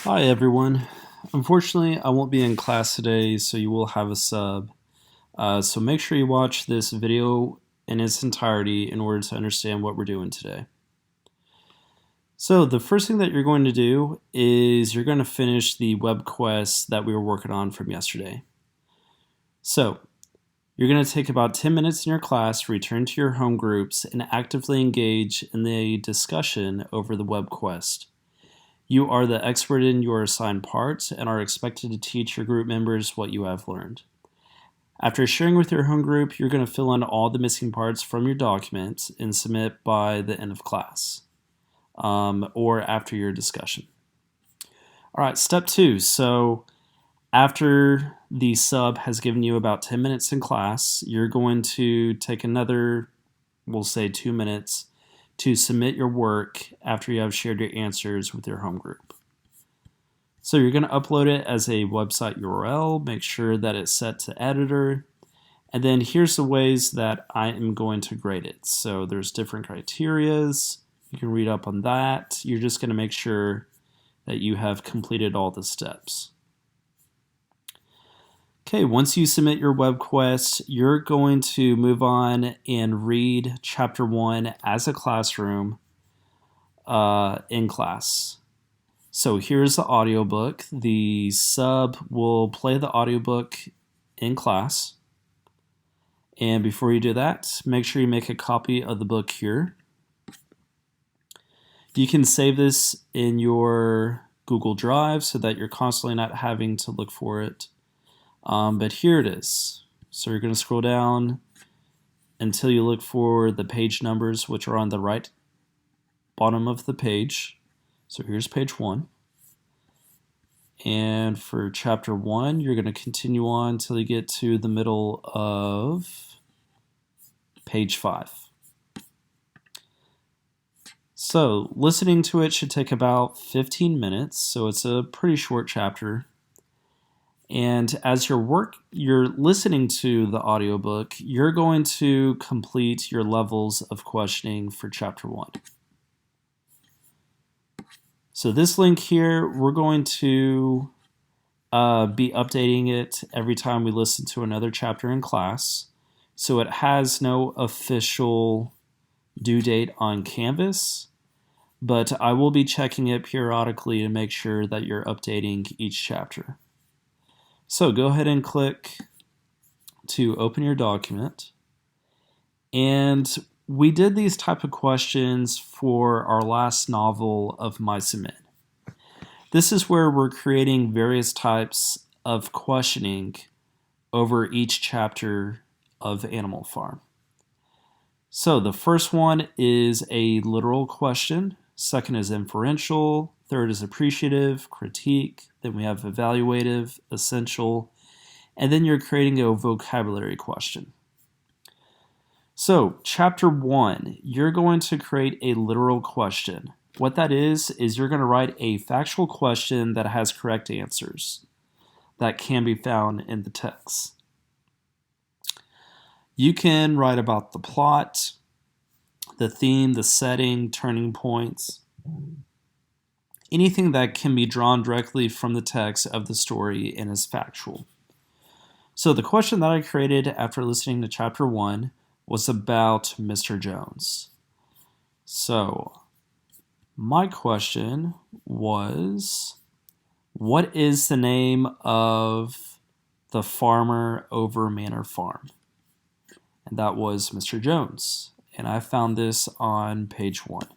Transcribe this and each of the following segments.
Hi everyone. Unfortunately, I won't be in class today, so you will have a sub. So make sure you watch this video in its entirety in order to understand what we're doing today. So the first thing that you're going to do is you're going to finish the web quest that we were working on from yesterday. So you're going to take about 10 minutes in your class, return to your home groups, and actively engage in the discussion over the web quest. You are the expert in your assigned parts and are expected to teach your group members what you have learned. After sharing with your home group, you're going to fill in all the missing parts from your document and submit by the end of class or after your discussion. All right, step 2. So after the sub has given you about 10 minutes in class, you're going to take another, we'll say 2 minutes, to submit your work after you have shared your answers with your home group. So you're going to upload it as a website URL, make sure that it's set to editor, and then here's the ways that I am going to grade it. So there's different criterias, you can read up on that. You're just going to make sure that you have completed all the steps. Okay, once you submit your web quest, you're going to move on and read chapter 1 as a classroom in class. So here's the audiobook. The sub will play the audiobook in class. And before you do that, make sure you make a copy of the book here. You can save this in your Google Drive so that you're constantly not having to look for it. But here it is. So you're going to scroll down until you look for the page numbers, which are on the right bottom of the page. So here's page 1. And for chapter 1, you're going to continue on until you get to the middle of page 5. So listening to it should take about 15 minutes, so it's a pretty short chapter. And as you're listening to the audiobook, you're going to complete your levels of questioning for chapter 1. So this link here, we're going to be updating it every time we listen to another chapter in class. So it has no official due date on Canvas, but I will be checking it periodically to make sure that you're updating each chapter. So go ahead and click to open your document. And we did these type of questions for our last novel of Mice and Men. This is where we're creating various types of questioning over each chapter of Animal Farm. So the first one is a literal question, second is inferential, third is appreciative, critique, then we have evaluative, essential, and then you're creating a vocabulary question. So chapter 1, you're going to create a literal question. What that is you're going to write a factual question that has correct answers that can be found in the text. You can write about the plot, the theme, the setting, turning points, anything that can be drawn directly from the text of the story and is factual. So the question that I created after listening to chapter 1 was about Mr. Jones. So my question was, what is the name of the farmer over Manor Farm? And that was Mr. Jones. And I found this on page 1.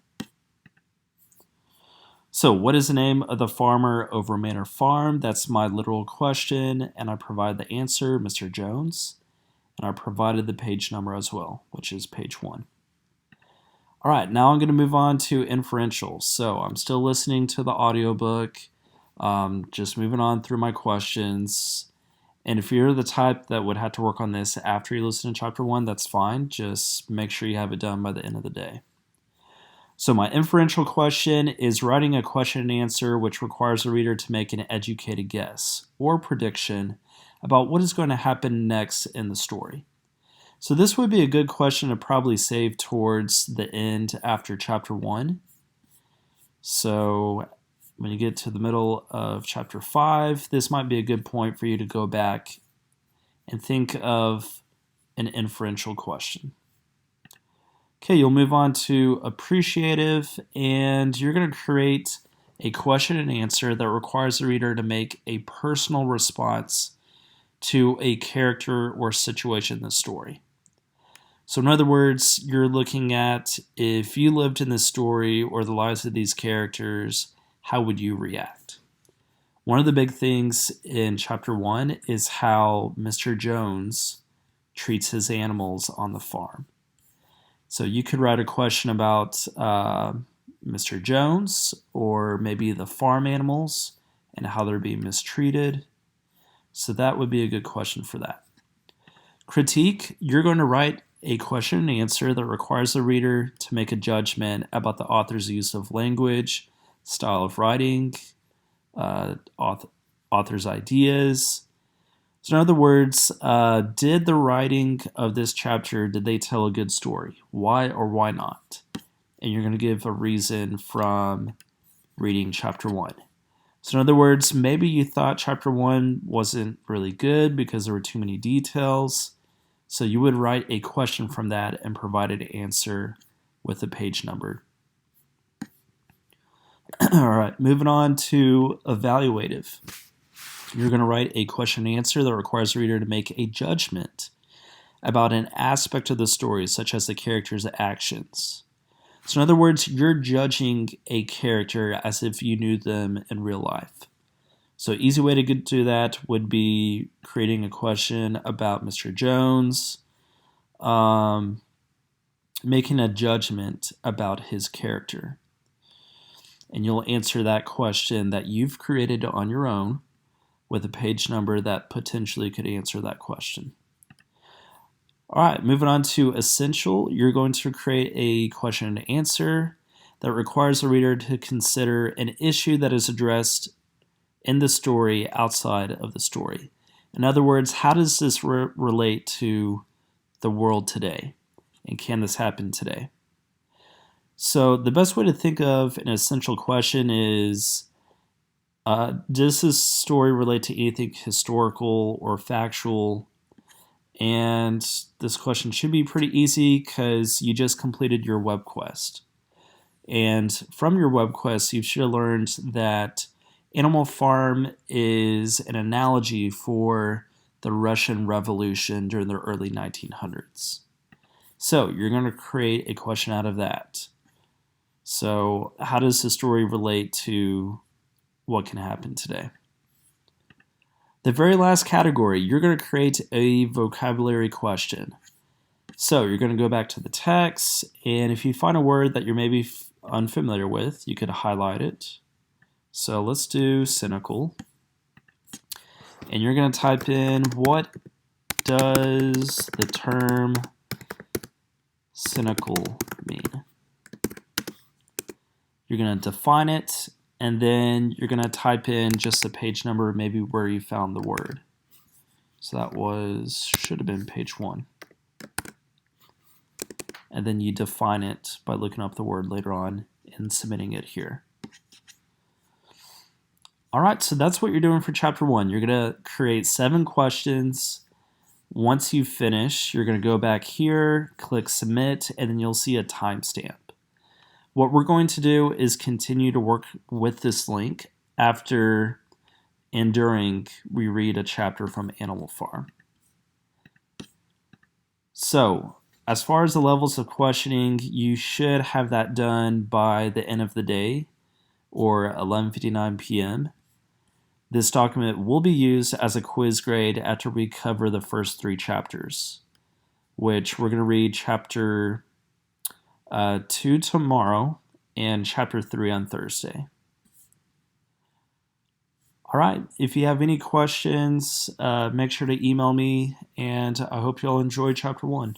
So what is the name of the farmer over Manor Farm? That's my literal question, and I provide the answer, Mr. Jones. And I provided the page number as well, which is page 1. All right, now I'm going to move on to inferential. So I'm still listening to the audiobook, just moving on through my questions. And if you're the type that would have to work on this after you listen to chapter 1, that's fine. Just make sure you have it done by the end of the day. So my inferential question is writing a question and answer which requires the reader to make an educated guess or prediction about what is going to happen next in the story. So this would be a good question to probably save towards the end after chapter 1. So When you get to the middle of chapter 5, this might be a good point for you to go back and think of an inferential question. Okay, you'll move on to appreciative, and you're going to create a question and answer that requires the reader to make a personal response to a character or situation in the story. So in other words, you're looking at if you lived in this story or the lives of these characters, how would you react? One of the big things in chapter 1 is how Mr. Jones treats his animals on the farm. So you could write a question about Mr. Jones, or maybe the farm animals and how they're being mistreated. So that would be a good question for that. Critique, you're going to write a question and answer that requires the reader to make a judgment about the author's use of language, style of writing, author's ideas. So in other words, did the writing of this chapter, did they tell a good story? Why or why not? And you're going to give a reason from reading chapter 1. So in other words, maybe you thought chapter 1 wasn't really good because there were too many details. So you would write a question from that and provide an answer with a page number. All right, moving on to evaluative. You're going to write a question and answer that requires the reader to make a judgment about an aspect of the story, such as the character's actions. So in other words, you're judging a character as if you knew them in real life. So easy way to get to that would be creating a question about Mr. Jones, making a judgment about his character. And you'll answer that question that you've created on your own with a page number that potentially could answer that question. All right, moving on to essential, you're going to create a question and answer that requires the reader to consider an issue that is addressed in the story outside of the story. In other words, how does this relate to the world today? And can this happen today? So the best way to think of an essential question is, does this story relate to anything historical or factual? And this question should be pretty easy because you just completed your web quest. And from your web quest, you should have learned that Animal Farm is an analogy for the Russian Revolution during the early 1900s. So you're going to create a question out of that. So how does the story relate to what can happen today? The very last category, you're going to create a vocabulary question. So you're going to go back to the text, and if you find a word that you're maybe unfamiliar with, you could highlight it. So let's do cynical. And you're going to type in, what does the term cynical mean? You're going to define it, and then you're going to type in just the page number, maybe where you found the word. So that should have been page 1. And then you define it by looking up the word later on and submitting it here. All right, so that's what you're doing for chapter 1. You're going to create 7 questions. Once you finish, you're going to go back here, click submit, and then you'll see a timestamp. What we're going to do is continue to work with this link after and during we read a chapter from Animal Farm. So, as far as the levels of questioning, you should have that done by the end of the day, or 11:59 p.m. This document will be used as a quiz grade after we cover the first 3 chapters, which we're going to read chapter 2 tomorrow and chapter 3 on Thursday. All right, if you have any questions, make sure to email me, and I hope you all enjoy chapter 1.